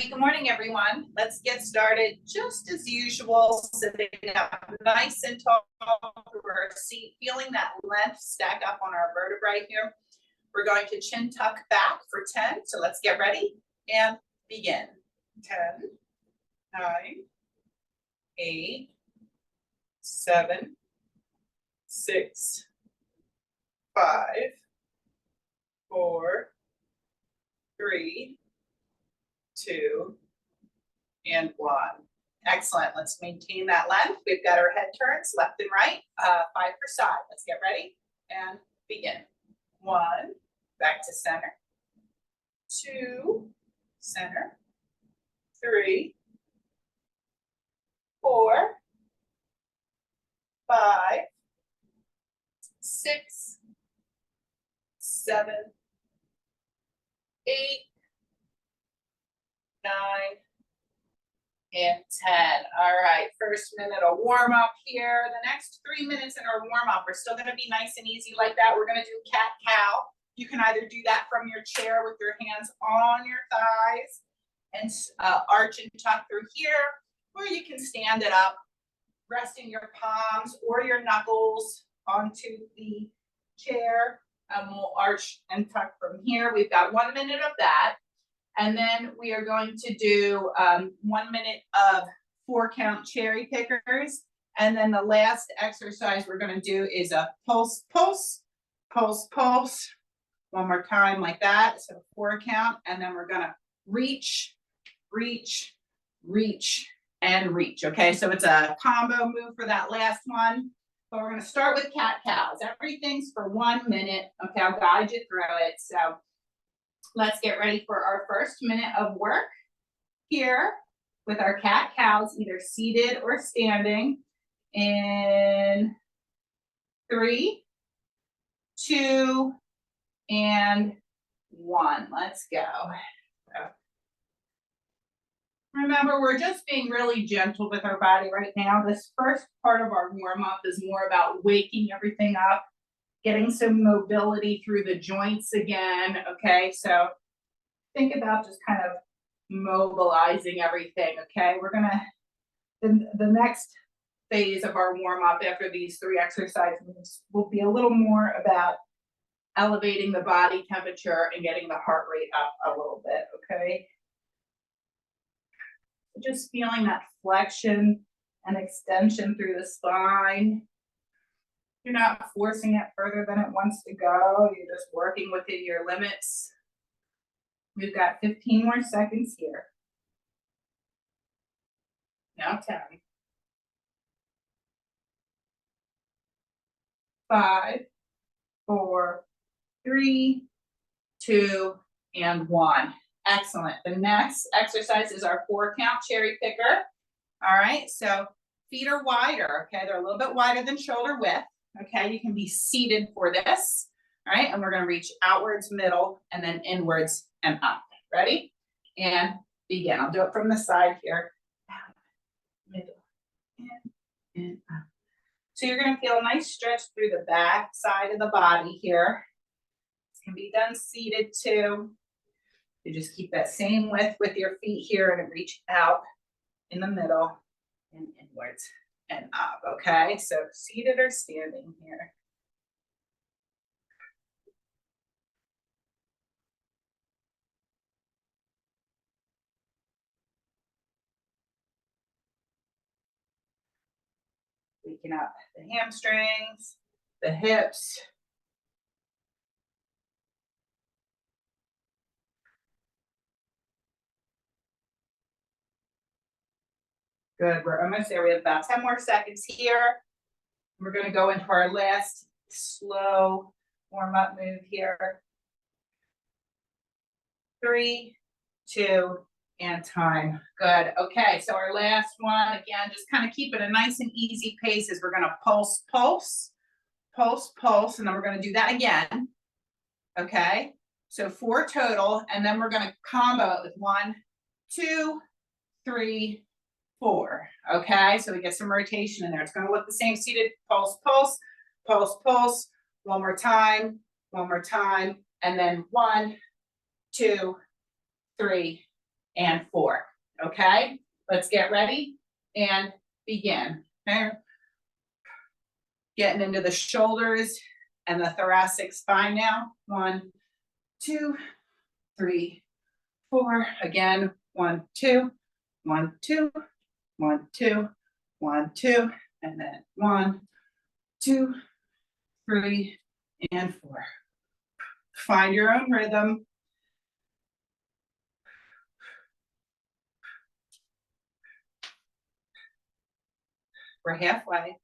Great. Good morning, everyone. Let's get started just as usual, sitting up nice and tall through our seat, feeling that length stack up on our vertebrae here. We're going to chin tuck back for 10. So let's get ready and begin. 10, 9, 8, 7, 6, 5, 4, 3, 2, and 1. Excellent. Let's maintain that length. We've got our head turns left and right, 5 per side. Let's get ready and begin. 1, back to center. 2, center. 3, 4, 5, 6, 7, 8, 9, and 10. All right, first minute of warm up here. The next 3 minutes in our warm up are still gonna be nice and easy like that. We're gonna do cat-cow. You can either do that from your chair with your hands on your thighs and arch and tuck through here, or you can stand it up, resting your palms or your knuckles onto the chair. We'll arch and tuck from here. We've got 1 minute of that. And then we are going to do 1 minute of 4-count cherry pickers. And then the last exercise we're going to do is a pulse, pulse, pulse, pulse. One more time like that. So 4-count. And then we're going to reach, reach, reach, and reach. Okay, so it's a combo move for that last one. But we're going to start with cat-cows. Everything's for 1 minute. Okay, I'll guide you through it. So let's get ready for our first minute of work here with our cat-cows, either seated or standing. In 3, 2, and 1. Let's go. Remember, we're just being really gentle with our body right now. This first part of our warm-up is more about waking everything up, getting some mobility through the joints again, okay? So think about just kind of mobilizing everything, okay? We're gonna, the next phase of our warm-up after these 3 exercises will be a little more about elevating the body temperature and getting the heart rate up a little bit, okay? Just feeling that flexion and extension through the spine. You're not forcing it further than it wants to go. You're just working within your limits. We've got 15 more seconds here. Now 10. 5, 4, 3, 2, and 1. Excellent. The next exercise is our 4-count cherry picker. All right, so feet are wider, okay? They're a little bit wider than shoulder width, okay? You can be seated for this, all right? And we're gonna reach outwards, middle, and then inwards and up. Ready? And begin. I'll do it from the side here. Out, middle, and up. So you're gonna feel a nice stretch through the back side of the body here. This can be done seated too. You just keep that same width with your feet here and reach out in the middle and inwards and up, okay? So seated or standing here. Waking up the hamstrings, the hips. Good, we're almost there. We have about 10 more seconds here. We're gonna go into our last slow warm-up move here. 3, 2, and time. Good, okay, so our last one, again, just kind of keep it a nice and easy pace as we're gonna pulse, pulse, pulse, pulse, and then we're gonna do that again, okay? So 4 total, and then we're gonna combo it with 1, 2, 3, 4, okay? So we get some rotation in there. It's gonna look the same, seated, pulse, pulse, pulse, pulse, one more time, and then 1, 2, 3, and 4. Okay, let's get ready and begin. Okay. Getting into the shoulders and the thoracic spine now. 1, 2, 3, 4. Again, 1, 2, 1, 2, 1, 2, 1, 2, and then 1, 2, 3, and 4. Find your own rhythm. We're halfway.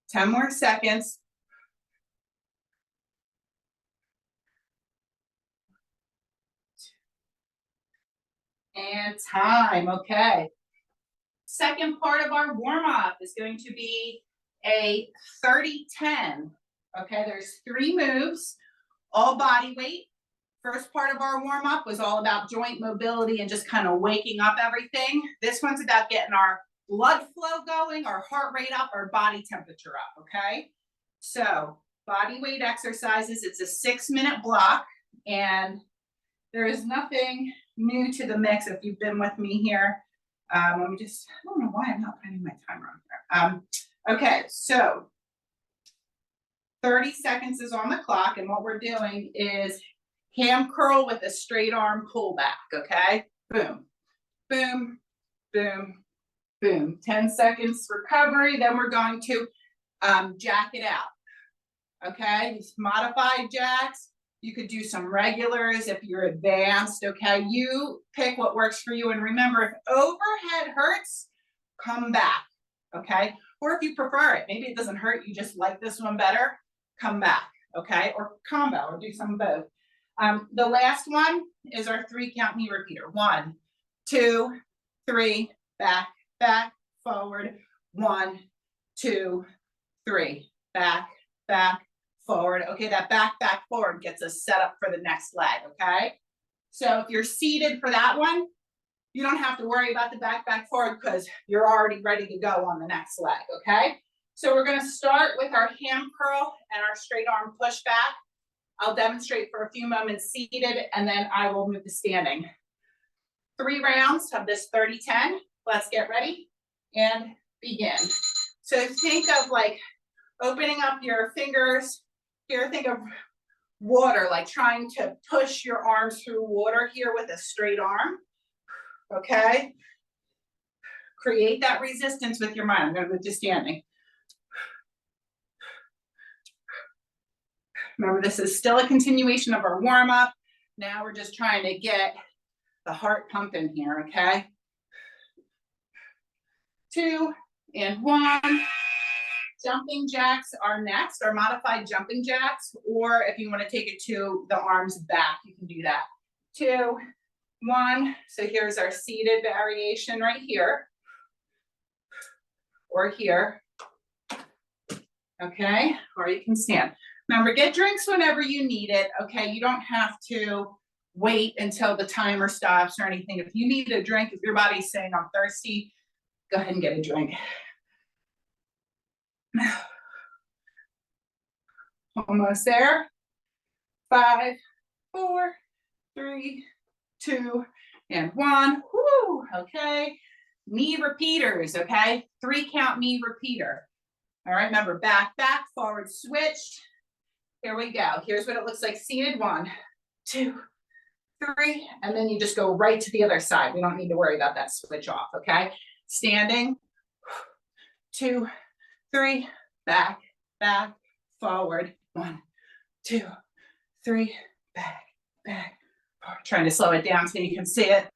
Ten more seconds. And time. Okay. Second part of our warm-up is going to be a 30-10. Okay, there's 3 moves, all body weight. First part of our warm-up was all about joint mobility and just kind of waking up everything. This one's about getting our blood flow going, our heart rate up, our body temperature up, okay? So body weight exercises, it's a 6-minute block, and there is nothing new to the mix if you've been with me here. Let me just, I don't know why I'm not finding my timer on here. Okay, so 30 seconds is on the clock, and what we're doing is ham curl with a straight arm pull back, okay? Boom, boom, boom, boom. 10 seconds recovery, then we're going to jack it out, okay? These modified jacks. You could do some regulars if you're advanced, okay? You pick what works for you. And remember, if overhead hurts, come back, okay? Or if you prefer it, maybe it doesn't hurt, you just like this one better, come back, okay? Or combo, or do some of both. The last one is our 3-count knee repeater. 1, 2, 3, back, back, forward. 1, 2, 3, back, back, forward. Okay, that back, forward gets us set up for the next leg, okay? So if you're seated for that one, you don't have to worry about the back, forward because you're already ready to go on the next leg, okay? So we're gonna start with our ham curl and our straight arm push back. I'll demonstrate for a few moments seated, and then I will move to standing. 3 rounds of this 30-10. Let's get ready and begin. So think of like opening up your fingers. Here, think of water, like trying to push your arms through water here with a straight arm, okay? Create that resistance with your mind. I'm gonna move to standing. Remember, this is still a continuation of our warm-up. Now we're just trying to get the heart pumping here, okay? 2 and 1. Jumping jacks are next, or modified jumping jacks, or if you want to take it to the arms back, you can do that. 2, 1. So here's our seated variation right here, or here. Okay, or you can stand. Remember, get drinks whenever you need it, okay? You don't have to wait until the timer stops or anything. If you need a drink, if your body's saying I'm thirsty, go ahead and get a drink. Almost there. 5, 4, 3, 2, and 1. Woo, okay. Knee repeaters, okay? 3-count knee repeater. All right, remember, back, forward, switch. Here we go. Here's what it looks like seated. 1, 2, 3, and then you just go right to the other side. We don't need to worry about that switch off, okay? Standing. 2, 3, back, forward. 1, 2, 3, back, forward. Trying to slow it down so you can see it.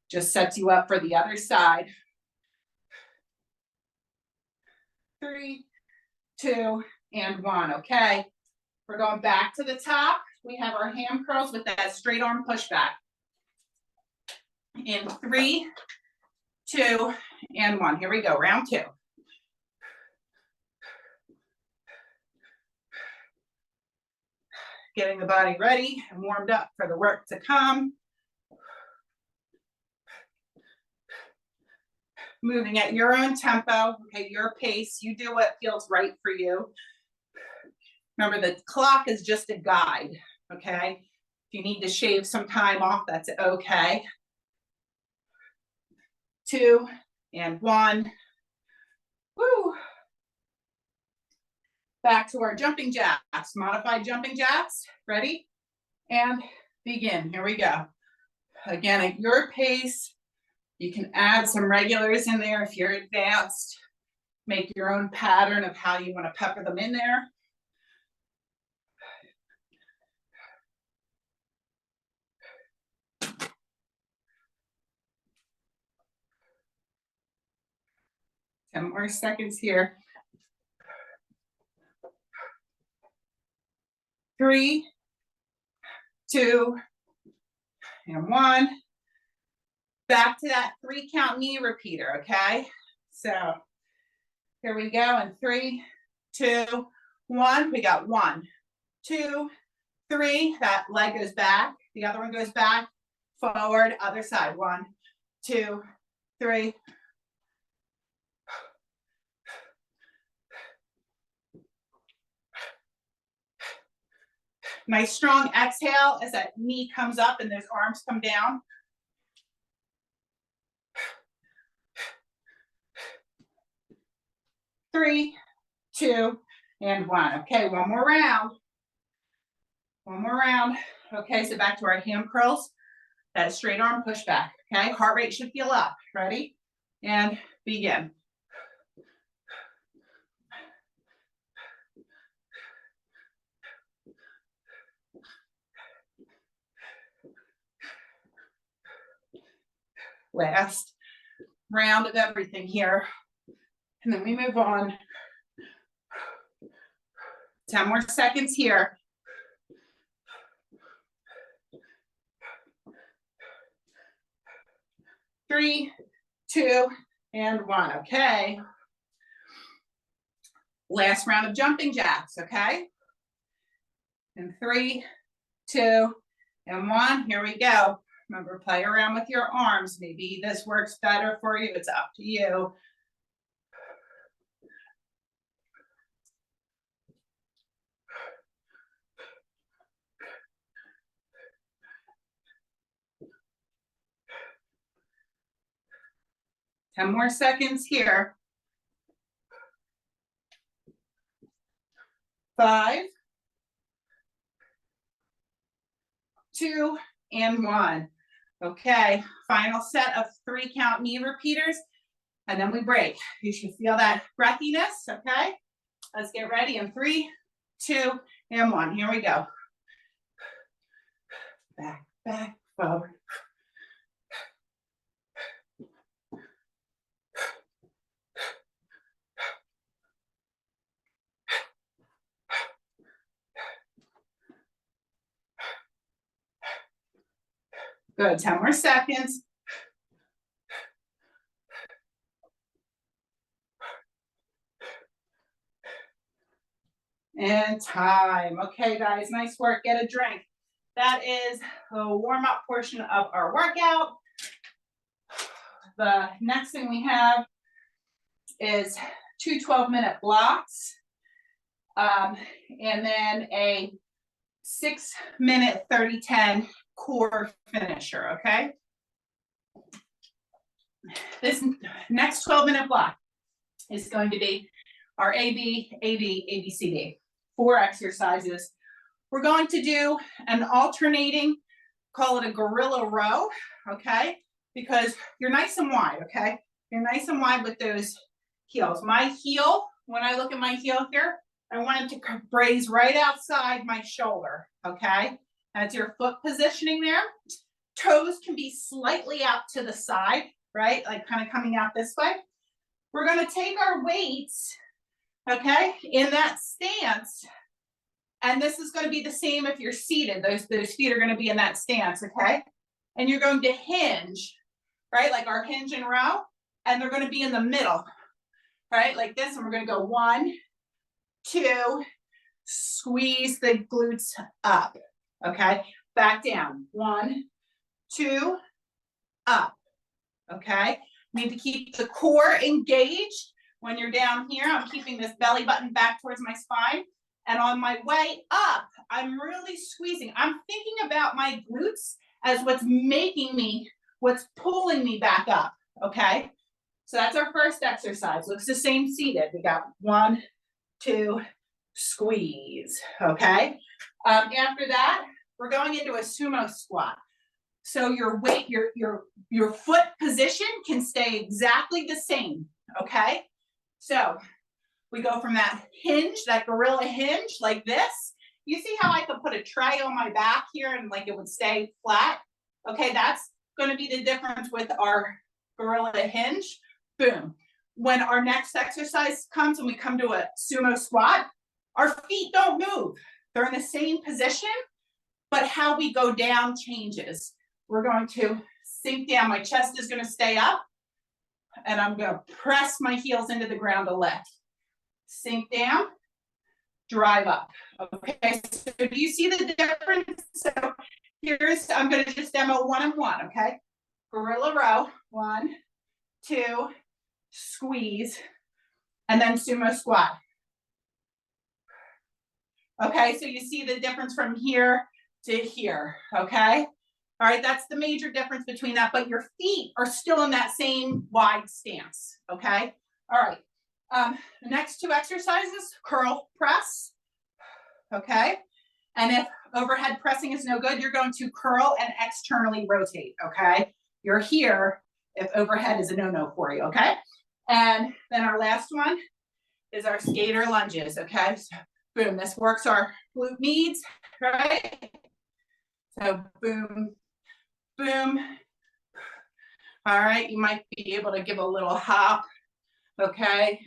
Just sets you up for the other side. 3, 2, and 1, okay? We're going back to the top. We have our ham curls with that straight arm pushback. In 3, 2, and 1. Here we go, round 2. getting the body ready and warmed up for the work to come. Moving at your own tempo, okay, your pace. You do what feels right for you. Remember, the clock is just a guide, okay? If you need to shave some time off, that's okay. 2 and 1. Woo. Back to our jumping jacks, modified jumping jacks. Ready? And begin. Here we go. Again, at your pace. You can add some regulars in there if you're advanced. Make your own pattern of how you want to pepper them in there. Ten more seconds here. 3, 2, and 1. Back to that 3 count knee repeater, okay? So here we go in 3, 2, 1. We got 1, 2, 3. That leg goes back. The other one goes back, forward, other side. 1, 2, 3. Nice strong exhale as that knee comes up and those arms come down. Three, 2, and 1. Okay, one more round. One more round. Okay, so back to our hand curls. That straight arm push back. Okay, heart rate should feel up. Ready? And begin. Last round of everything here. And then we move on. 10 more seconds here. 3, 2, and 1. Okay. Last round of jumping jacks, okay? And 3, 2, and 1. Here we go. Remember, play around with your arms. Maybe this works better for you. It's up to you. Ten more seconds here. 5, 2, and 1. Okay, final set of 3 count knee repeaters, and then we break. You should feel that breathiness, okay? Let's get ready in 3, 2, and 1. Here we go. Back, back, forward. Good, 10 more seconds. And time. Okay, guys, nice work. Get a drink. That is a warm-up portion of our workout. The next thing we have is 2 12-minute blocks, and then a 6-minute 30-10 core finisher, okay? This next 12-minute block is going to be our AB, AB, ABCD. 4 exercises. We're going to do an alternating, call it a gorilla row, okay? Because you're nice and wide, okay? You're nice and wide with those heels. My heel, when I look at my heel here, I want it to braze right outside my shoulder, okay? That's your foot positioning there. Toes can be slightly out to the side, right? Like kind of coming out this way. We're gonna take our weights, okay, in that stance. And this is gonna be the same if you're seated. Those feet are gonna be in that stance, okay? And you're going to hinge, right? Like our hinge and row, and they're gonna be in the middle, right? Like this, and we're gonna go 1, 2, Squeeze the glutes up, okay? Back down, 1, 2, up, okay? Need to keep the core engaged. When you're down here, I'm keeping this belly button back towards my spine. And on my way up, I'm really squeezing. I'm thinking about my glutes as what's making me, what's pulling me back up, okay? So that's our first exercise. Looks the same seated. We got 1, 2, squeeze, okay? After that, we're going into a sumo squat. So your weight, your foot position can stay exactly the same, okay? So we go from that hinge, that gorilla hinge, like this. You see how I could put a tray on my back here and like it would stay flat? Okay, that's gonna be the difference with our gorilla hinge. Boom. When our next exercise comes and we come to a sumo squat, our feet don't move. They're in the same position, but how we go down changes. We're going to sink down. My chest is going to stay up, and I'm going to press my heels into the ground to lift. Sink down, drive up. Okay, so do you see the difference? So I'm going to just demo 1 and 1, okay? Gorilla row, 1, 2, squeeze, and then sumo squat. Okay, so you see the difference from here to here, okay? All right, that's the major difference between that, but your feet are still in that same wide stance, okay? All right, the next 2 exercises, curl press, okay? And if overhead pressing is no good, you're going to curl and externally rotate, okay? You're here if overhead is a no-no for you, okay? And then our last one is our skater lunges, okay? So boom, this works our glute needs, right? So boom, boom. All right, you might be able to give a little hop, okay?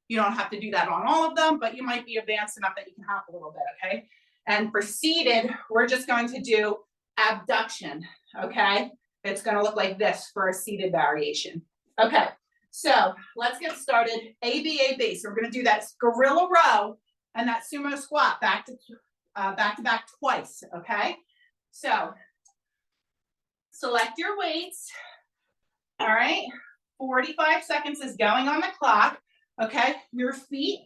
You don't have to do that on all of them, but you might be advanced enough that you can hop a little bit, okay? And for seated, we're just going to do abduction, okay? It's gonna look like this for a seated variation. Okay, so let's get started. AB. So we're gonna do that gorilla row and that sumo squat back to back twice, okay? So select your weights, all right? 45 seconds is going on the clock, okay? Your feet,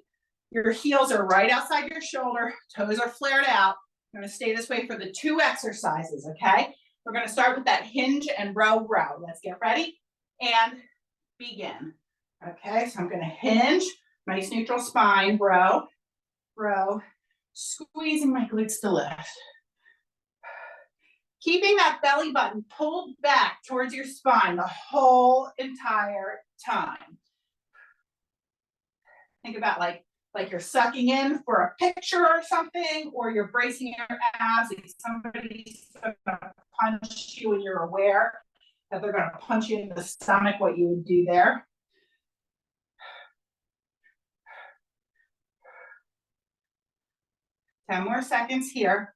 your heels are right outside your shoulder, toes are flared out. You're gonna stay this way for the 2 exercises, okay? We're gonna start with that hinge and row. Let's get ready and begin. Okay, so I'm gonna hinge, nice neutral spine, row, squeezing my glutes to lift. Keeping that belly button pulled back towards your spine the whole entire time. Think about like you're sucking in for a picture or something, or you're bracing your abs. If somebody's gonna punch you and you're aware that they're gonna punch you in the stomach, what you would do there. Ten more seconds here.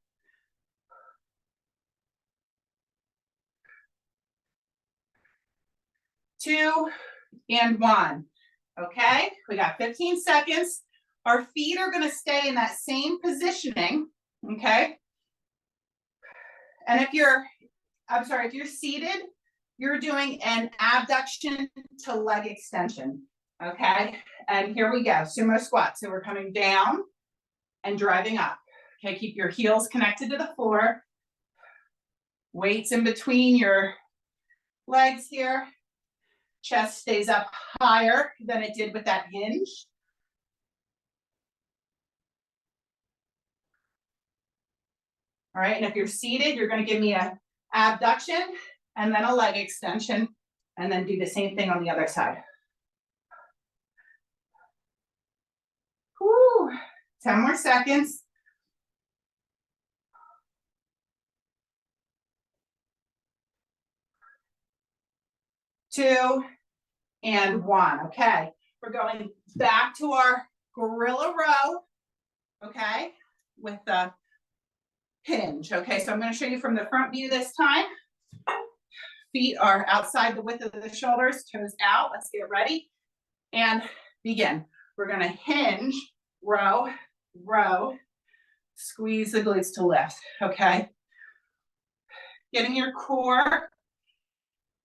Two and 1. Okay, we got 15 seconds. Our feet are going to stay in that same positioning. Okay, and if you're seated, you're doing an abduction to leg extension. Okay, and here we go, sumo squat. So we're coming down and driving up. Okay, keep your heels connected to the floor. Weights in between your legs here. Chest stays up higher than it did with that hinge. All right, and if you're seated, you're going to give me an abduction and then a leg extension, and then do the same thing on the other side. Whew. 10 more seconds. 2 and 1. Okay, we're going back to our gorilla row, okay, with the hinge. Okay, so I'm going to show you from the front view this time. Feet are outside the width of the shoulders, toes out. Let's get ready and begin. We're going to hinge, row, Squeeze the glutes to lift, okay? Getting your core,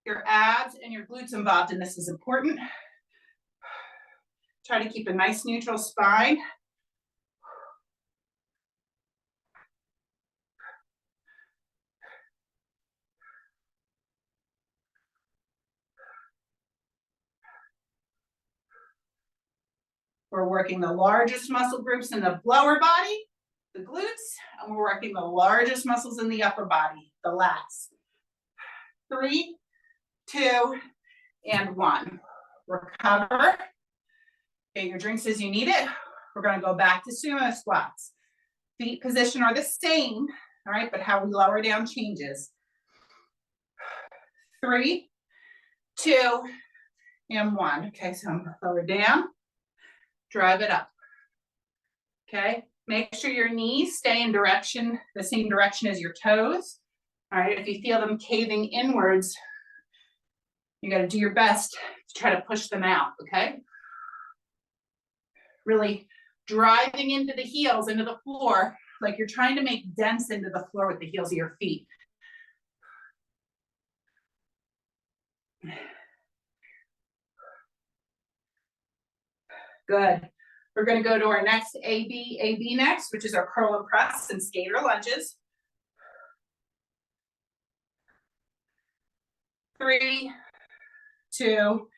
your abs, and your glutes involved in this is important. Try to keep a nice neutral spine. We're working the largest muscle groups in the lower body, the glutes, and we're working the largest muscles in the upper body, the lats. 3, 2, and 1. Recover. Get your drinks as you need it. We're going to go back to sumo squats. Feet position are the same, all right, but how we lower down changes. 3, 2, and 1. Okay, so I'm going to lower down, drive it up. Okay, make sure your knees stay in direction, the same direction as your toes. All right, if you feel them caving inwards, you got to do your best to try to push them out, okay? Really driving into the heels, into the floor, like you're trying to make dents into the floor with the heels of your feet. Good. We're going to go to our next AB next, which is our curl and press and skater lunges. 3, 2,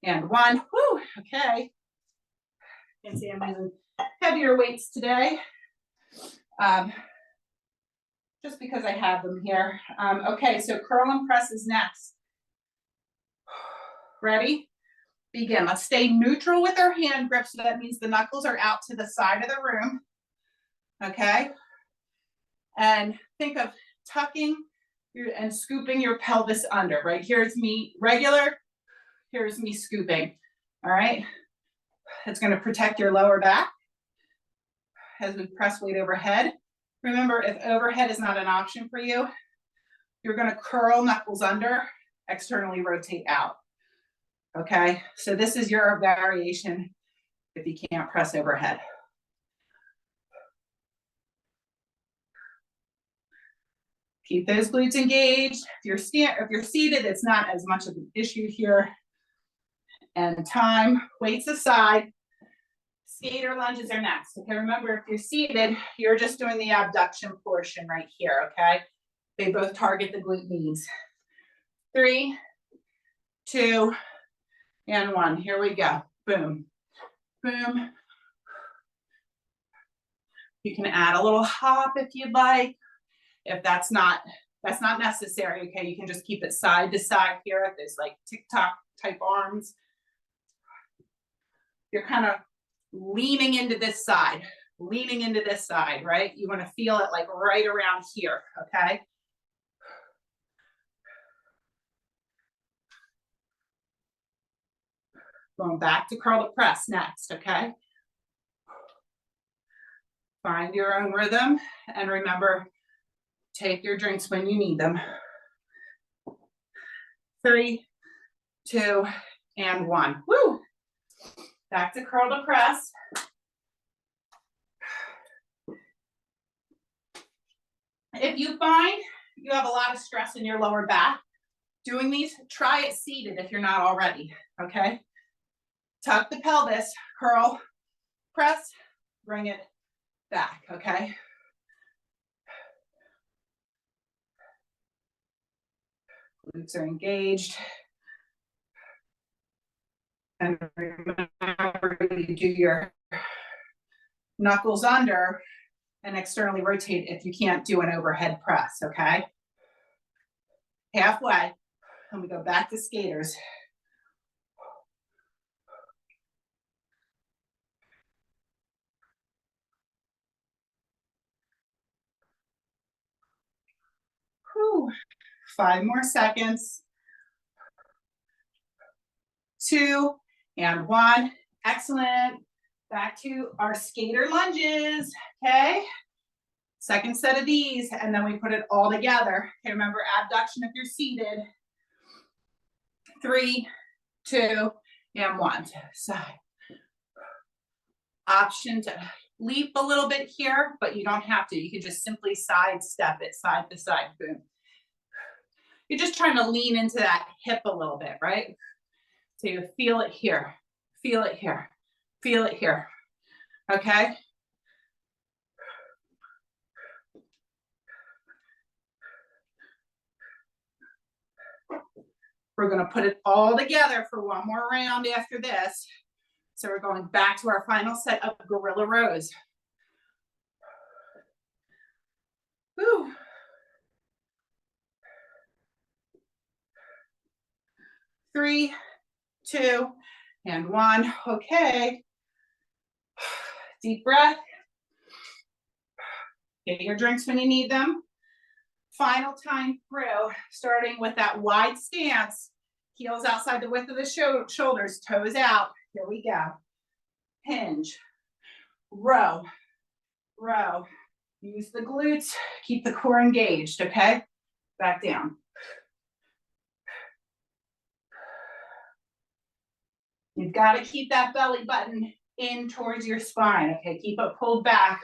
and 1. Woo, okay. You can see I'm using heavier weights today, just because I have them here. Okay, so curl and press is next. Ready? Begin. Let's stay neutral with our hand grip, so that means the knuckles are out to the side of the room. Okay? And think of tucking and scooping your pelvis under, right? Here's me regular, here's me scooping. All right? It's going to protect your lower back as we press weight overhead. Remember, if overhead is not an option for you, you're going to curl knuckles under, externally rotate out. Okay, so this is your variation if you can't press overhead. Keep those glutes engaged. If you're seated, it's not as much of an issue here. And time, weights aside, skater lunges are next. Okay, remember, if you're seated, you're just doing the abduction portion right here, okay? They both target the glute means. 3, 2, and 1. Here we go. Boom, boom. You can add a little hop if you'd like. If that's not necessary, okay? You can just keep it side to side here. There's like TikTok type arms. You're kind of leaning into this side, right? You want to feel it like right around here, okay? Going back to curl to press next, okay? Find your own rhythm, and remember, take your drinks when you need them. 3, 2, and 1. Woo! Back to curl to press. If you find you have a lot of stress in your lower back doing these, try it seated if you're not already, okay? Tuck the pelvis, curl, press, bring it back, okay? Glutes are engaged. And remember, you do your knuckles under and externally rotate if you can't do an overhead press, okay? Halfway, and we go back to skaters. Whew. 5 more seconds. 2, and 1. Excellent. Back to our skater lunges, okay? Second set of these, and then we put it all together. Okay, remember abduction if you're seated. 3, 2, and 1. Side. Option to leap a little bit here, but you don't have to. You can just simply sidestep it side to side. Boom. You're just trying to lean into that hip a little bit, right? So you feel it here, feel it here, feel it here. Okay? We're gonna put it all together for one more round after this. So we're going back to our final set of gorilla rows. Whew. 3, 2, and 1. Okay. Deep breath. Get your drinks when you need them. Final time through, starting with that wide stance. Heels outside the width of the shoulders, toes out. Here we go. Hinge, row, row. Use the glutes, keep the core engaged, okay? Back down. You've got to keep that belly button in towards your spine, okay? Keep it pulled back.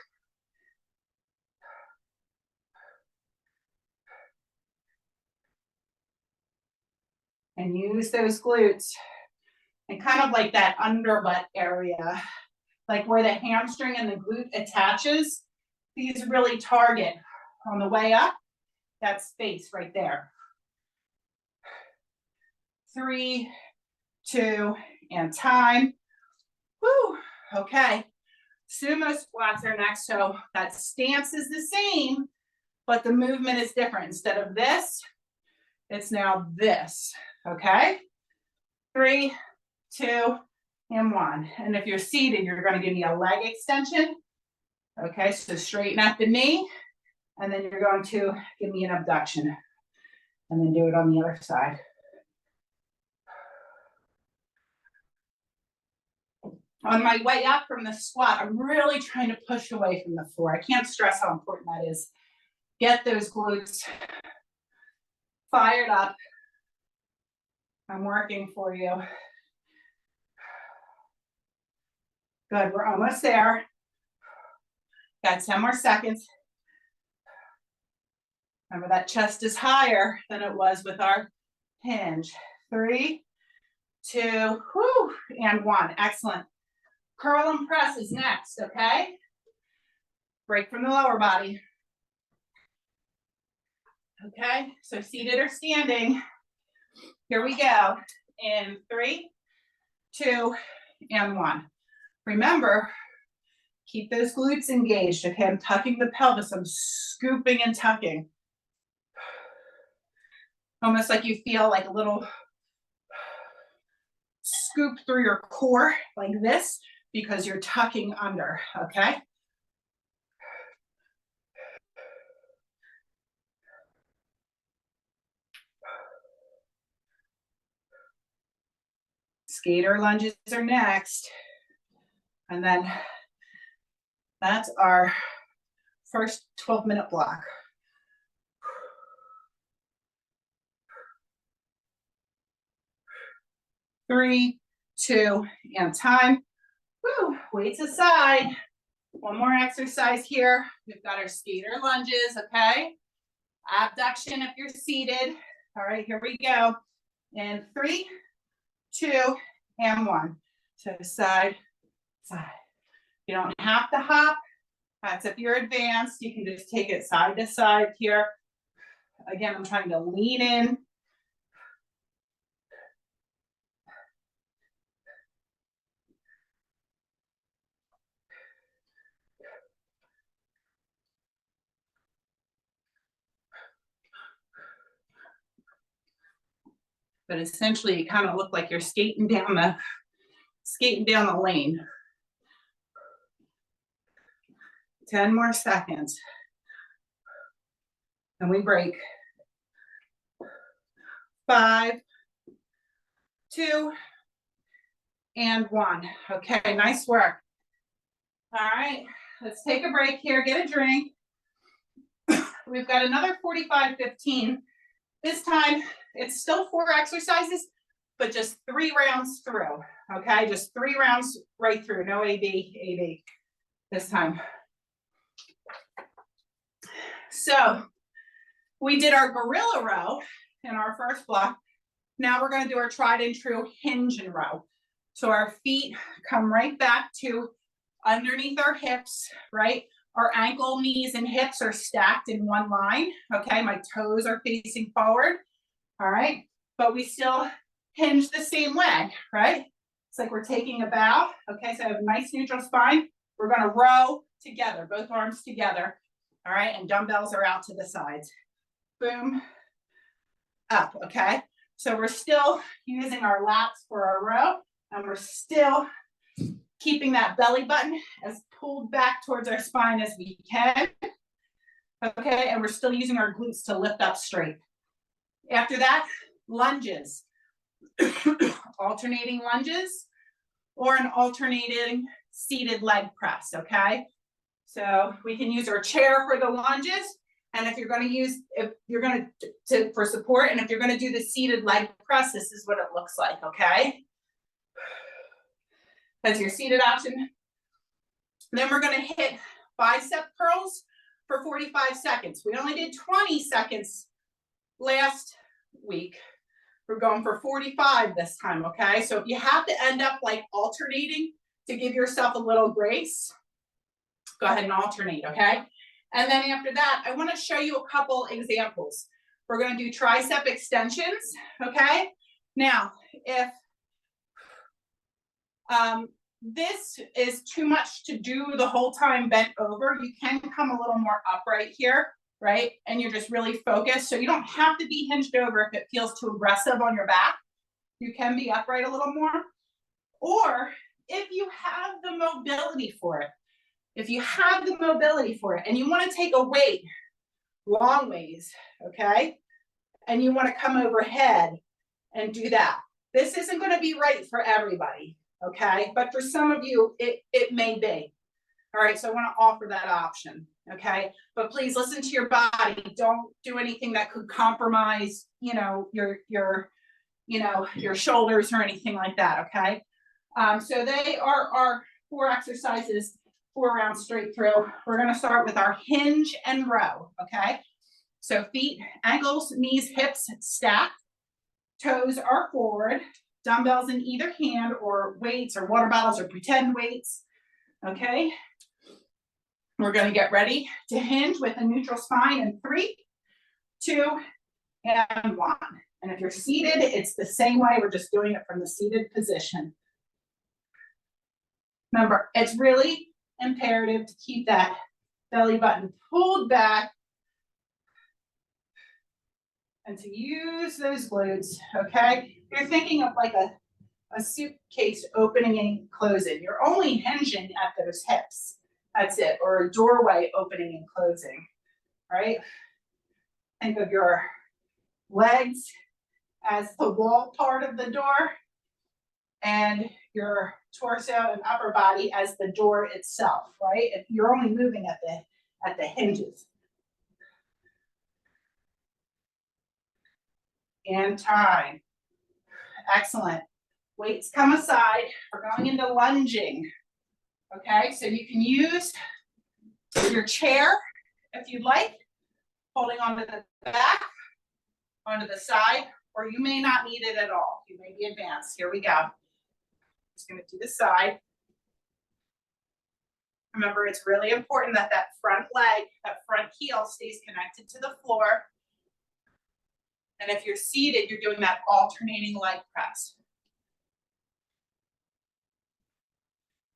And use those glutes. And kind of like that underbutt area, like where the hamstring and the glute attaches, these really target on the way up, that space right there. 3, 2, and time. Woo, okay. Sumo squats are next, so that stance is the same, but the movement is different. Instead of this, it's now this, okay? 3, 2, and 1. And if you're seated, you're gonna give me a leg extension. Okay, so straighten out the knee, and then you're going to give me an abduction, and then do it on the other side. On my way up from the squat, I'm really trying to push away from the floor. I can't stress how important that is. Get those glutes fired up. I'm working for you. Good, we're almost there. Got 10 more seconds. Remember that chest is higher than it was with our hinge. 3, 2, whoo, and 1. Excellent. Curl and press is next, okay? Break from the lower body. Okay, so seated or standing. Here we go. In 3, 2, and 1. Remember, keep those glutes engaged, okay? I'm tucking the pelvis, I'm scooping and tucking. Almost like you feel like a little scoop through your core, like this, because you're tucking under, okay? Skater lunges are next. And then that's our first 12-minute block. Three, 2, and time. Woo, weights aside. One more exercise here. We've got our skater lunges, okay? Abduction if you're seated. All right, here we go. In 3, 2, and 1. So side, side. You don't have to hop. That's if you're advanced. You can just take it side to side here. Again, I'm trying to lean in. But essentially you kind of look like you're skating down the lane. 10 more seconds. And we break. 5, 2, and 1. Okay, nice work. All right, let's take a break here, get a drink. We've got another 45-15. This time, it's still 4 exercises, but just 3 rounds through, okay? Just 3 rounds right through, no AB. this time. So we did our gorilla row in our first block. Now we're going to do our tried and true hinge and row. So our feet come right back to underneath our hips, right? Our ankle, knees, and hips are stacked in one line, okay? My toes are facing forward, all right? But we still hinge the same way, right? It's like we're taking a bow, okay? So I have a nice neutral spine. We're gonna row together, both arms together, all right? And dumbbells are out to the sides. Boom, up, okay? So we're still using our lats for our row, and we're still keeping that belly button as pulled back towards our spine as we can. Okay, and we're still using our glutes to lift up straight. After that, lunges. Alternating lunges or an alternating seated leg press, okay? So we can use our chair for the lunges, and if you're going to for support, and if you're going to do the seated leg press, this is what it looks like, okay? That's your seated option. Then we're going to hit bicep curls for 45 seconds. We only did 20 seconds last week. We're going for 45 this time, okay? So if you have to end up like alternating to give yourself a little grace, go ahead and alternate, okay? And then after that, I want to show you a couple examples. We're going to do tricep extensions, okay? Now, if this is too much to do the whole time bent over, you can come a little more upright here, right? And you're just really focused. So you don't have to be hinged over if it feels too aggressive on your back. You can be upright a little more. Or if you have the mobility for it, and you want to take a weight long ways, okay? And you want to come overhead and do that. This isn't going to be right for everybody, okay? But for some of you, it may be. All right, so I want to offer that option, okay? But please listen to your body. Don't do anything that could compromise, your shoulders or anything like that, okay? So they are our 4 exercises, 4 rounds straight through. We're going to start with our hinge and row, okay? So feet, ankles, knees, hips stacked. Toes are forward. Dumbbells in either hand, or weights or water bottles or pretend weights, okay? We're going to get ready to hinge with a neutral spine in 3, 2, and 1. And if you're seated, it's the same way. We're just doing it from the seated position. Remember, it's really imperative to keep that belly button pulled back and to use those glutes, okay? You're thinking of like a suitcase opening and closing. You're only hinging at those hips. That's it. Or a doorway opening and closing, right? Think of your legs as the wall part of the door, and your torso and upper body as the door itself, right? If you're only moving at the hinges. And time. Excellent. Weights come aside. We're going into lunging. Okay, so you can use your chair if you'd like, holding onto the back, onto the side, or you may not need it at all. You may be advanced. Here we go. Just going to do the side. Remember, it's really important that that front leg, that front heel stays connected to the floor. And if you're seated, you're doing that alternating leg press.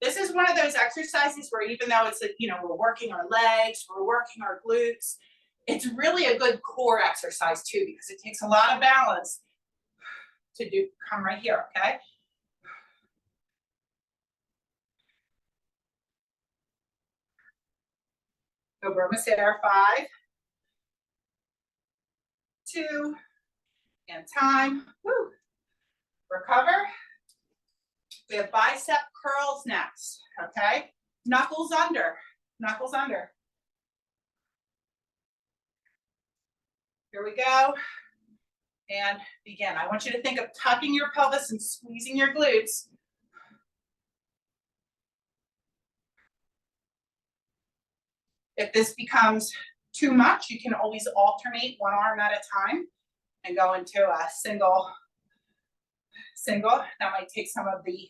This is one of those exercises where even though it's, we're working our legs, we're working our glutes, it's really a good core exercise too, because it takes a lot of balance to do. Come right here, okay? Go Bromacere, 5, 2, and time. Woo. Recover. We have bicep curls next, okay? Knuckles under, knuckles under. Here we go. And begin. I want you to think of tucking your pelvis and squeezing your glutes. If this becomes too much, you can always alternate one arm at a time and go into a single. That might take some of the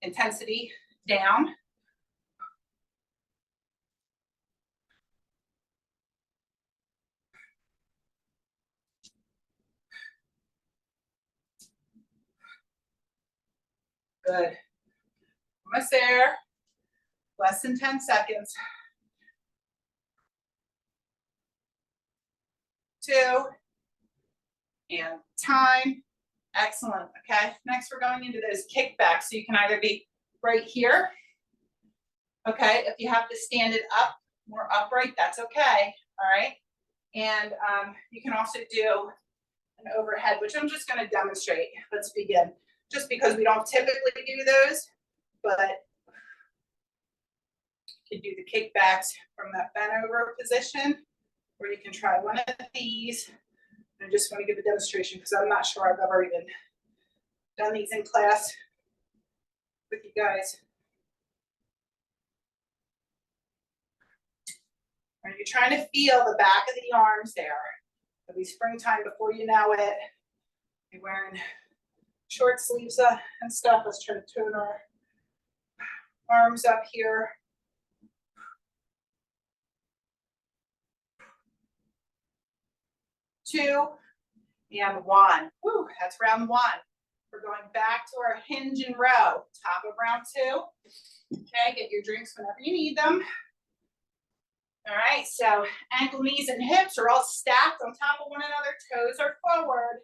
intensity down. Good. Almost there. Less than 10 seconds. 2. And time. Excellent. Okay. Next, we're going into those kickbacks. So you can either be right here. Okay. If you have to stand it up more upright, that's okay. All right. And you can also do an overhead, which I'm just going to demonstrate. Let's begin. Just because we don't typically do those, but you can do the kickbacks from that bent over position, or you can try one of these. I just want to give a demonstration because I'm not sure I've ever even done these in class with you guys. Are you trying to feel the back of the arms there? It'll be springtime before you know it. You're wearing short sleeves and stuff. Let's try to tone our arms up here. 2 and 1. Woo, that's round 1. We're going back to our hinge and row. Top of round 2. Okay, get your drinks whenever you need them. All right, so ankle, knees, and hips are all stacked on top of one another. Toes are forward.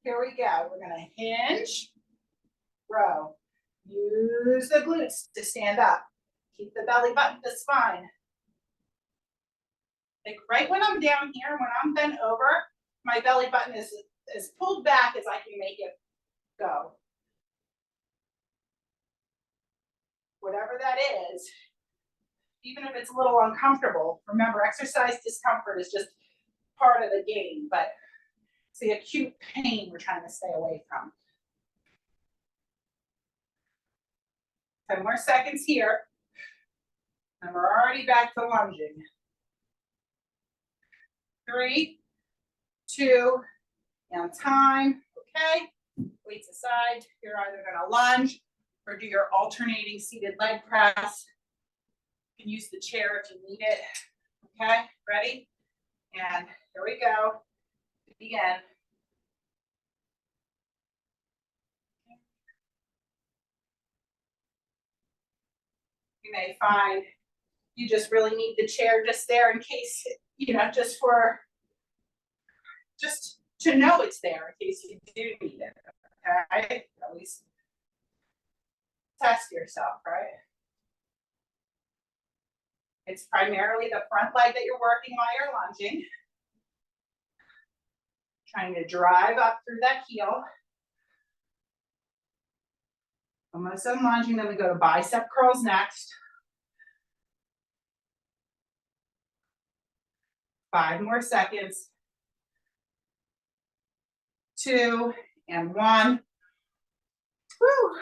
Here we go. We're going to hinge, row. Use the glutes to stand up. Keep the belly button to spine. Like right when I'm down here, when I'm bent over, my belly button is as pulled back as I can make it go. Whatever that is, even if it's a little uncomfortable, remember exercise discomfort is just part of the game, but it's the acute pain we're trying to stay away from. 10 more seconds here. And we're already back to lunging. 3, 2, and time. Okay, weights aside. You're either going to lunge or do your alternating seated leg press. You can use the chair if you need it. Okay, ready? And here we go. Begin. You may find you just really need the chair just there in case, you know, just to know it's there in case you do need it. Okay, at least test yourself, right? It's primarily the front leg that you're working while you're lunging. Trying to drive up through that heel. Almost done lunging, then we go to bicep curls next. 5 more seconds. 2 and 1. Woo!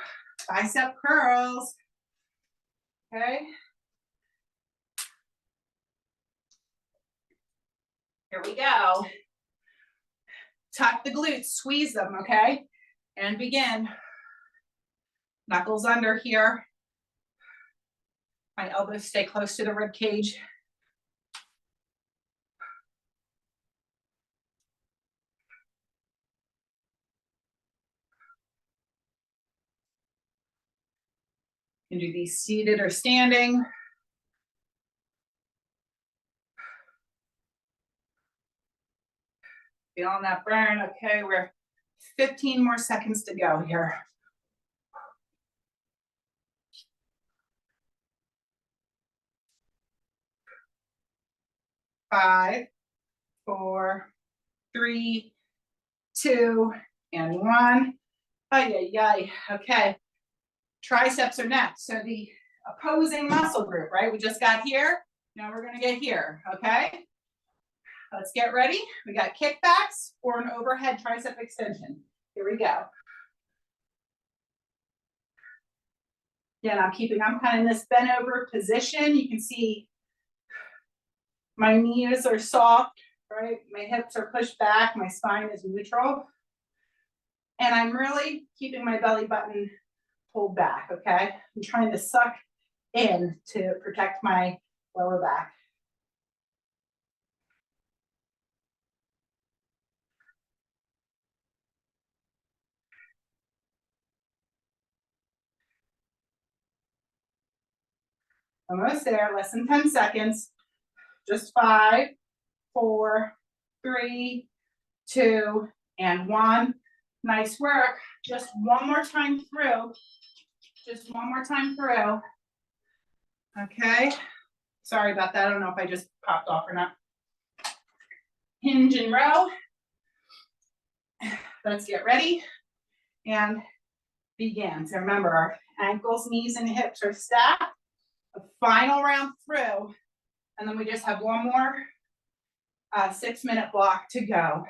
Bicep curls. Okay. Here we go. Tuck the glutes, squeeze them, okay? And begin. Knuckles under here. My elbows stay close to the rib cage. You can do these seated or standing. Feeling that burn. Okay, we're 15 more seconds to go here. 5, 4, 3, 2, and 1. Ay, ay, ay. Okay. Triceps are next. So the opposing muscle group, right? We just got here. Now we're going to get here. Okay. Let's get ready. We got kickbacks or an overhead tricep extension. Here we go. Again, I'm kind of in this bent over position. You can see My knees are soft, right? My hips are pushed back, my spine is neutral. And I'm really keeping my belly button pulled back, okay? I'm trying to suck in to protect my lower back. Almost there, less than 10 seconds. Just 5, 4, 3, 2, and 1. Nice work. Just one more time through. Just one more time through. Okay. Sorry about that. I don't know if I just popped off or not. Hinge and row. Let's get ready and begin. So remember, our ankles, knees, and hips are stacked. A final round through, and then we just have one more 6-minute block to go.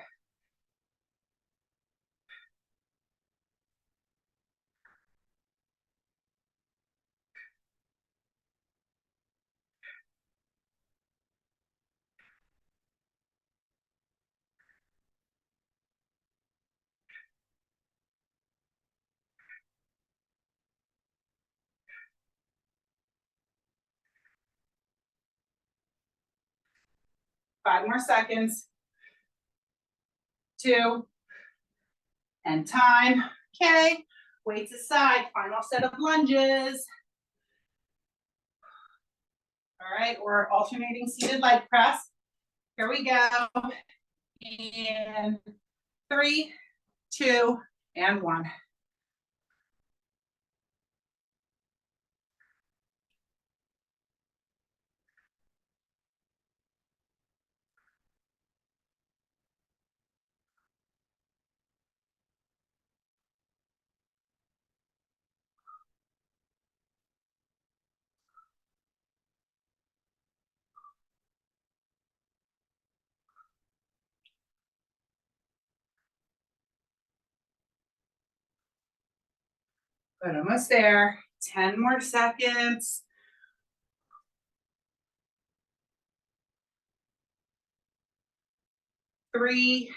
Five more seconds. 2, and time. Okay, weights aside, final set of lunges. All right, or alternating seated leg press. Here we go. And 3, 2, and 1. Good, almost there. 10 more seconds. 3,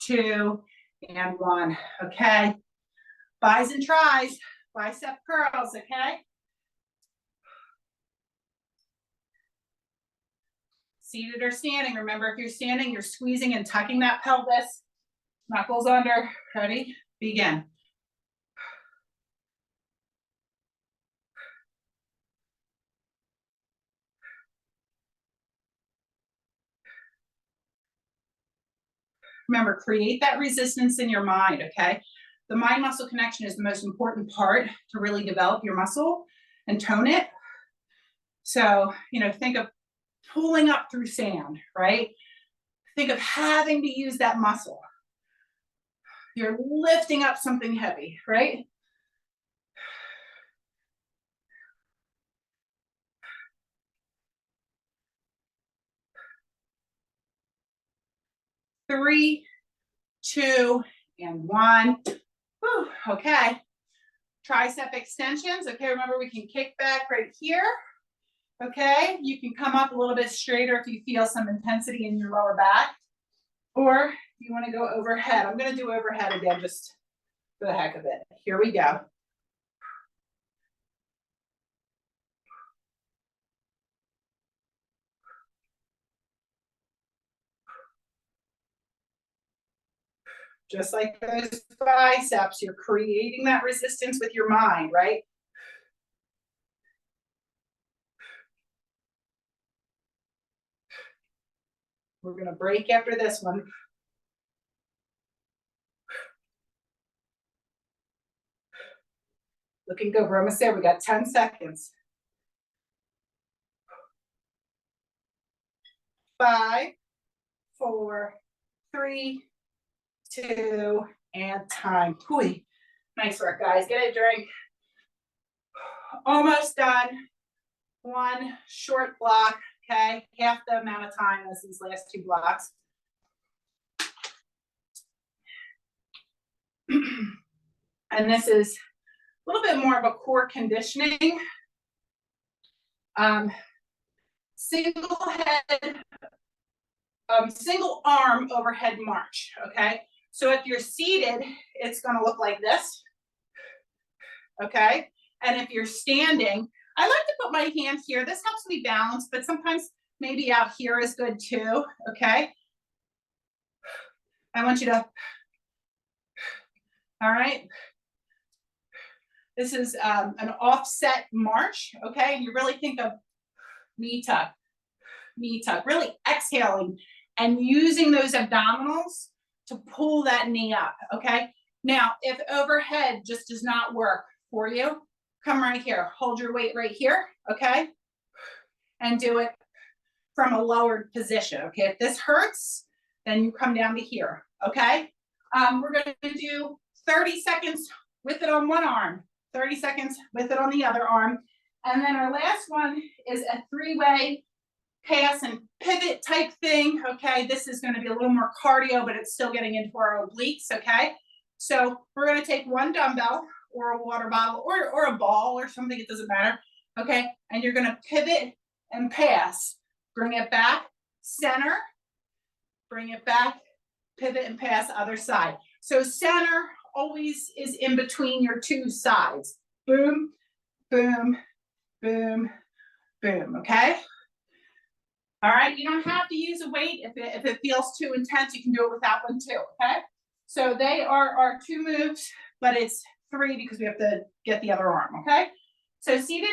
2, and 1. Okay. Bis and tris, bicep curls, okay? Seated or standing. Remember, if you're standing, you're squeezing and tucking that pelvis. Knuckles under. Ready? Begin. Remember, create that resistance in your mind, okay? The mind-muscle connection is the most important part to really develop your muscle and tone it. So, think of pulling up through sand, right? Think of having to use that muscle. You're lifting up something heavy, right? Three, 2, and 1. Whew, okay. Tricep extensions. Okay, remember we can kick back right here. Okay, you can come up a little bit straighter if you feel some intensity in your lower back. Or you want to go overhead. I'm going to do overhead again just for the heck of it. Here we go. Just like those biceps, you're creating that resistance with your mind, right? We're going to break after this one. Looking good. We're almost there. We got 10 seconds. 5, 4, 3, 2, and time. Hooey. Nice work, guys. Get a drink. Almost done. One short block, okay? Half the amount of time as these last 2 blocks. And this is a little bit more of a core conditioning. single head, single arm overhead march, okay? So if you're seated, it's gonna look like this, okay? And if you're standing, I like to put my hand here. This helps me balance, but sometimes maybe out here is good too, okay? I want you to, all right? This is an offset march, okay? And you really think of knee tuck, really exhaling and using those abdominals to pull that knee up, okay? Now, if overhead just does not work for you, come right here, hold your weight right here, okay? And do it from a lowered position, okay? If this hurts, then you come down to here, okay? We're gonna do 30 seconds with it on one arm, 30 seconds with it on the other arm. And then our last one is a 3-way pass and pivot type thing, okay? This is gonna be a little more cardio, but it's still getting into our obliques, okay? So we're gonna take one dumbbell or a water bottle or a ball or something, it doesn't matter, okay? And you're gonna pivot and pass. Bring it back, center, bring it back, pivot and pass other side. So center always is in between your two sides. Boom, boom, boom, boom, okay? All right, you don't have to use a weight. If it feels too intense, you can do it without one too, okay? So they are our 2 moves, but it's 3 because we have to get the other arm, okay? So seated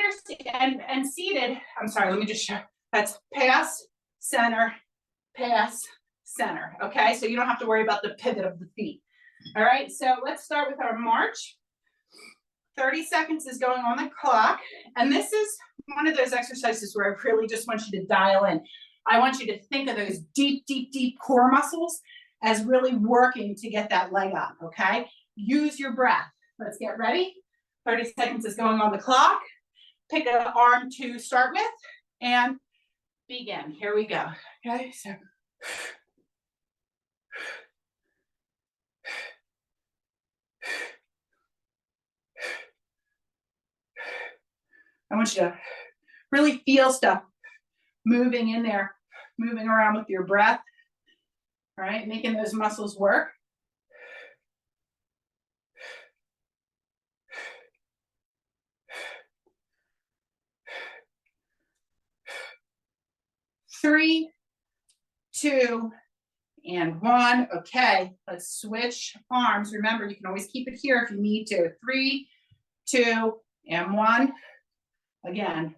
and seated, I'm sorry, let me just show. That's pass, center, okay? So you don't have to worry about the pivot of the feet. All right, so let's start with our march. 30 seconds is going on the clock. And this is one of those exercises where I really just want you to dial in. I want you to think of those deep, deep, deep core muscles as really working to get that leg up, okay? Use your breath. Let's get ready. 30 seconds is going on the clock. Pick an arm to start with and begin. Here we go. Okay, so. I want you to really feel stuff moving in there, moving around with your breath. All right, making those muscles work. Three, 2, and 1. Okay, let's switch arms. Remember, you can always keep it here if you need to. 3, 2, and 1. Again.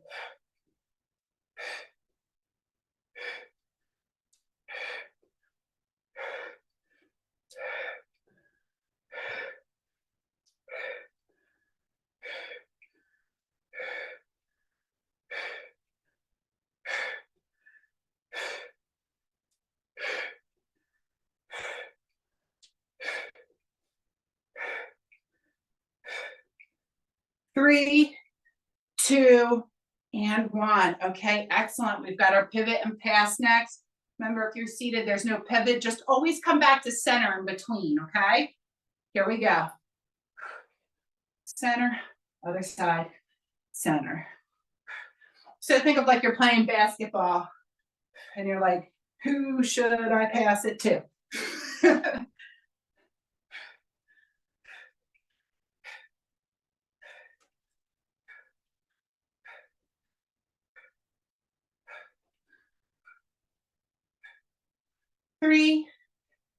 Three, 2, and 1. Okay, excellent. We've got our pivot and pass next. Remember, if you're seated, there's no pivot. Just always come back to center in between, okay? Here we go. Center, other side, center. So think of like you're playing basketball and you're like, who should I pass it to? 3,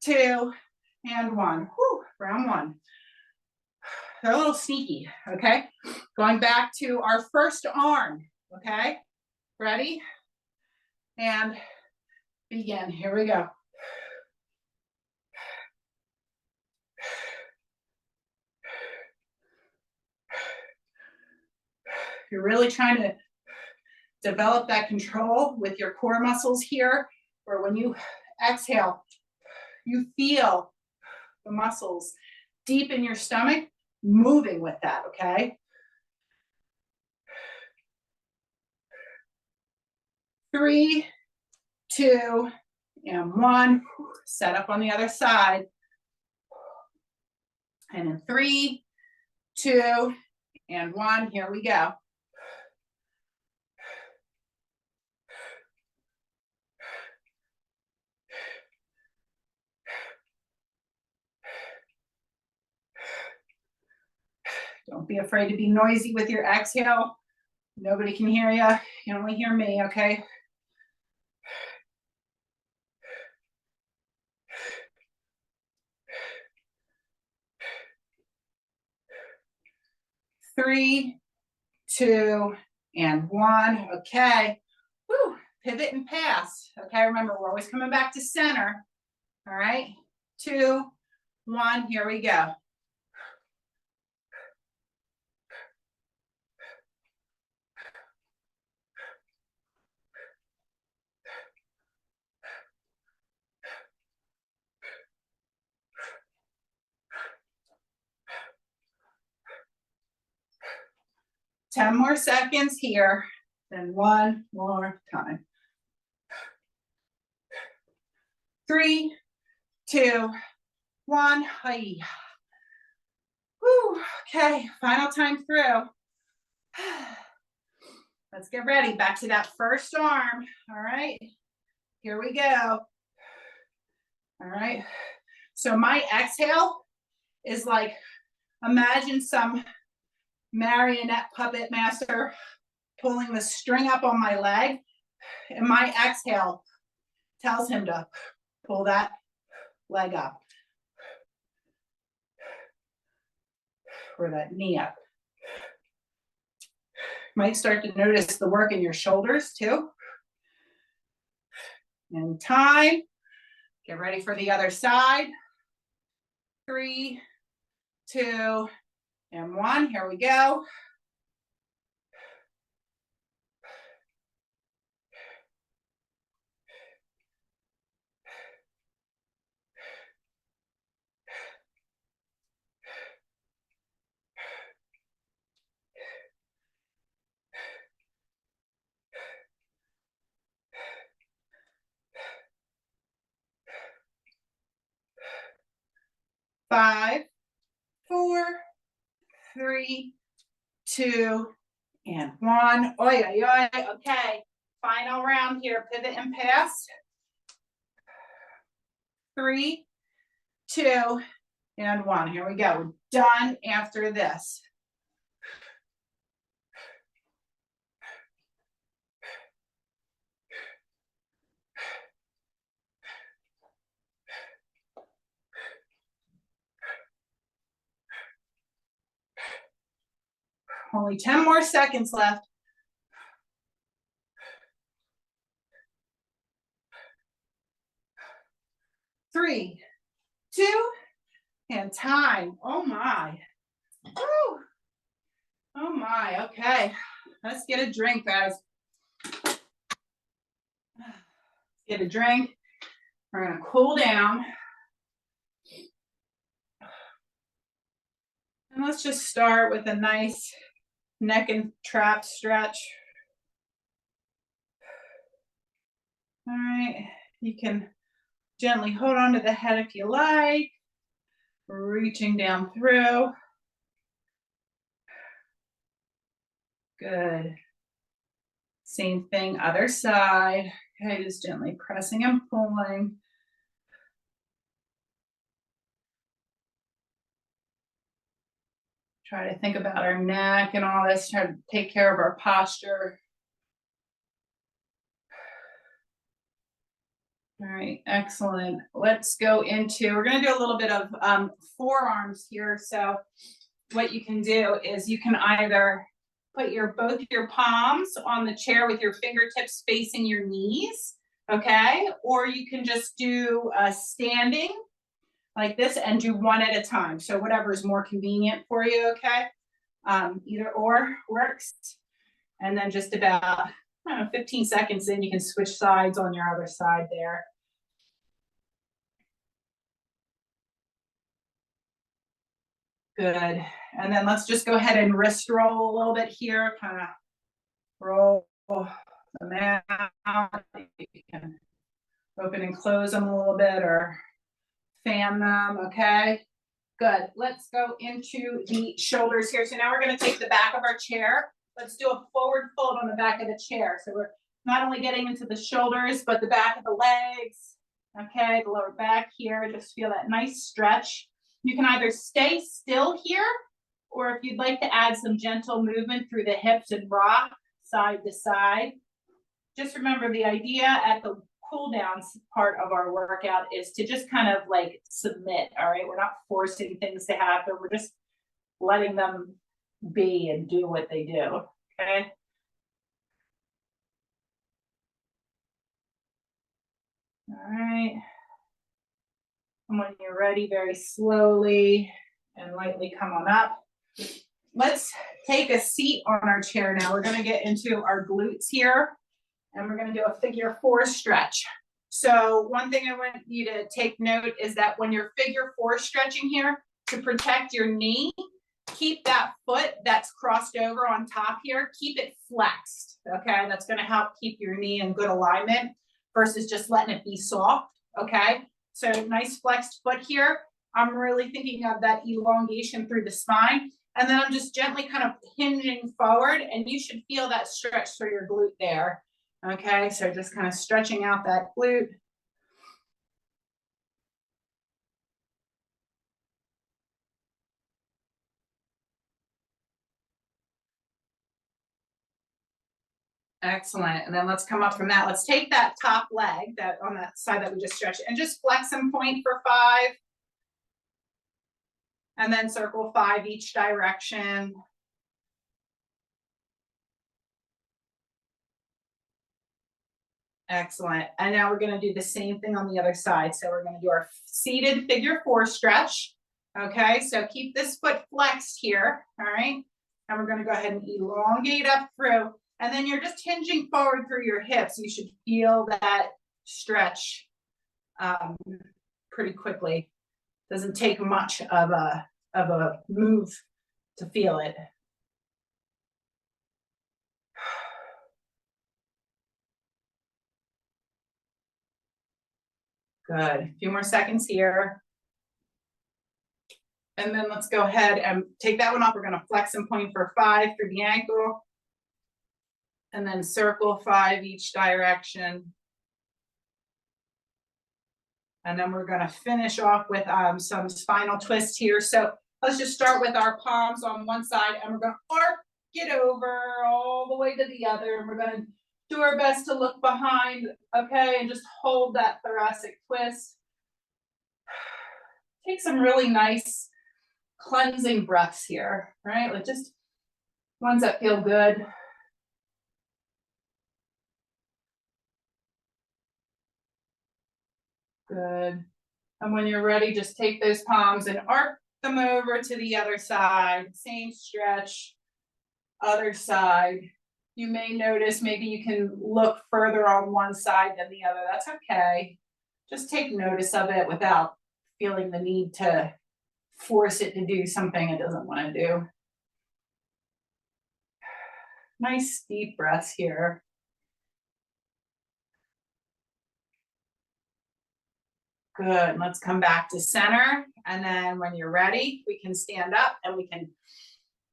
2, and 1. Whew, round 1. They're a little sneaky, okay? Going back to our first arm, okay? Ready? And begin. Here we go. You're really trying to develop that control with your core muscles here, where when you exhale, you feel the muscles deep in your stomach moving with that, okay? 3, 2, and 1. Set up on the other side. And in 3, 2, and 1, here we go. Don't be afraid to be noisy with your exhale. Nobody can hear you. You only hear me, okay? Three, two, and one. Okay. Woo. Pivot and pass. Okay, remember, we're always coming back to center. All right. 2, 1. Here we go. Ten more seconds here, then one more time. 3, 2, 1. Hi. Woo. Okay, final time through. Let's get ready. Back to that first arm. All right, here we go. All right, so my exhale is like, imagine some marionette puppet master pulling the string up on my leg, and my exhale tells him to pull that leg up, or that knee up. Might start to notice the work in your shoulders too. And time. Get ready for the other side. 3, 2, and 1. Here we go. Five, 4, 3, 2, and 1. Oi, oi, oi. Okay, final round here. Pivot and pass. 3, 2, and 1. Here we go. We're done after this. Only 10 more seconds left. 3, 2, and time. Oh my. Woo. Oh my. Okay. Let's get a drink, guys. Get a drink. We're going to cool down. And let's just start with a nice neck and trap stretch. All right. You can gently hold on to the head if you like. Reaching down through. Good. Same thing, other side. Okay, just gently pressing and pulling. Try to think about our neck and all this, try to take care of our posture. All right, excellent. Let's go into, we're gonna do a little bit of forearms here. So what you can do is you can either put both your palms on the chair with your fingertips facing your knees, okay? Or you can just do standing like this and do one at a time. So whatever is more convenient for you, okay? Either or works. And then just about, I don't know, 15 seconds in, you can switch sides on your other side there. Good. And then let's just go ahead and wrist roll a little bit here, kind of roll them out. You can open and close them a little bit or fan them, okay? Good. Let's go into the shoulders here. So now we're going to take the back of our chair. Let's do a forward fold on the back of the chair. So we're not only getting into the shoulders, but the back of the legs, okay? The lower back here. Just feel that nice stretch. You can either stay still here Or if you'd like to add some gentle movement through the hips and rock side to side, just remember the idea at the cool down part of our workout is to just kind of like submit, all right? We're not forcing things to happen. We're just letting them be and do what they do, okay? All right. And when you're ready, very slowly and lightly come on up. Let's take a seat on our chair now. We're gonna get into our glutes here, and we're gonna do a figure 4 stretch. So one thing I want you to take note is that when you're figure 4 stretching here, to protect your knee, keep that foot that's crossed over on top here, keep it flexed, okay? That's gonna help keep your knee in good alignment versus just letting it be soft, okay? So nice flexed foot here. I'm really thinking of that elongation through the spine. And then I'm just gently kind of hinging forward, and you should feel that stretch through your glute there. Okay, so just kind of stretching out that glute. Excellent. And then let's come up from that. Let's take that top leg that on that side that we just stretched and just flex and point for 5. And then circle 5 each direction. Excellent. And now we're going to do the same thing on the other side. So we're going to do our seated figure 4 stretch. Okay, so keep this foot flexed here. All right. And we're going to go ahead and elongate up through. And then you're just hinging forward through your hips. You should feel that stretch pretty quickly. Doesn't take much of a move to feel it. Good. A few more seconds here. And then let's go ahead and take that one off. We're going to flex and point for 5 through the ankle. And then circle 5 each direction. And then we're going to finish off with some spinal twists here. So let's just start with our palms on one side, and we're going to arc it over all the way to the other. And we're going to do our best to look behind, okay, and just hold that thoracic twist. Take some really nice cleansing breaths here, right? Like just ones that feel good. Good. And when you're ready, just take those palms and arc them over to the other side. Same stretch, other side. You may notice maybe you can look further on one side than the other. That's okay. Just take notice of it without feeling the need to force it to do something it doesn't want to do. Nice deep breaths here. Good. Let's come back to center. And then when you're ready, we can stand up and we can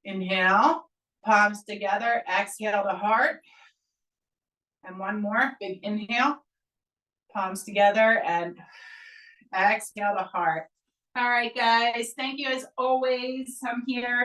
inhale, palms together, exhale to heart. And one more big inhale, palms together, and exhale to heart. All right, guys. Thank you as always. I'm here.